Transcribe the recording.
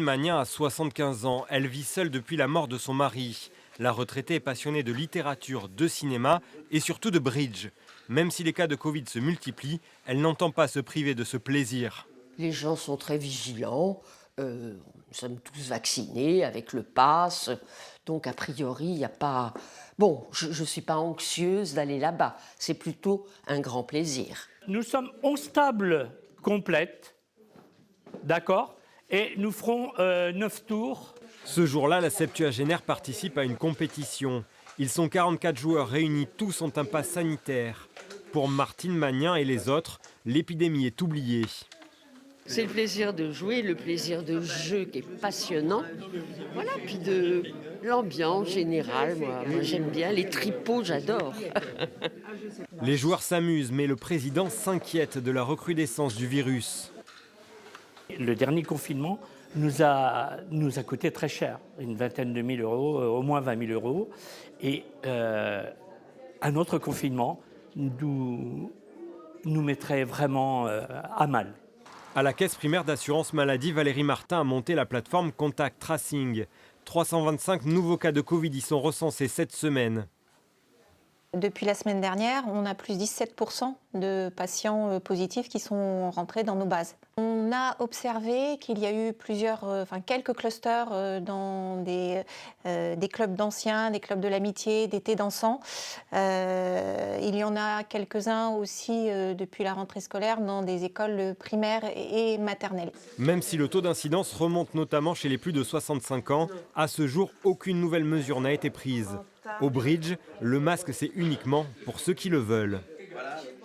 Magnin a 75 ans. Elle vit seule depuis la mort de son mari. La retraitée est passionnée de littérature, de cinéma et surtout de bridge. Même si les cas de Covid se multiplient, elle n'entend pas se priver de ce plaisir. Les gens sont très vigilants. Nous sommes tous vaccinés avec le pass. Donc, a priori, il n'y a pas... Bon, je ne suis pas anxieuse d'aller là-bas. C'est plutôt un grand plaisir. Nous sommes 11 tables complètes, d'accord, et nous ferons 9 tours. Ce jour-là, la septuagénaire participe à une compétition. Ils sont 44 joueurs réunis, tous ont un pass sanitaire. Pour Martine Magnin et les autres, l'épidémie est oubliée. C'est le plaisir de jouer, le plaisir de jeu qui est passionnant. Voilà, puis de l'ambiance générale. Moi j'aime bien. Les tripots, j'adore. Les joueurs s'amusent, mais le président s'inquiète de la recrudescence du virus. Le dernier confinement nous a coûté très cher, une vingtaine de mille euros, au moins 20 000 euros. Et un autre confinement nous mettrait vraiment à mal. À la caisse primaire d'assurance maladie, Valérie Martin a monté la plateforme Contact Tracing. 325 nouveaux cas de Covid y sont recensés cette semaine. Depuis la semaine dernière, on a plus 17% de patients positifs qui sont rentrés dans nos bases. On a observé qu'il y a eu quelques clusters dans des clubs d'anciens, des clubs de l'amitié, des thés dansants. Il y en a quelques-uns aussi depuis la rentrée scolaire dans des écoles primaires et maternelles. Même si le taux d'incidence remonte notamment chez les plus de 65 ans, à ce jour, aucune nouvelle mesure n'a été prise. Au bridge, le masque, c'est uniquement pour ceux qui le veulent.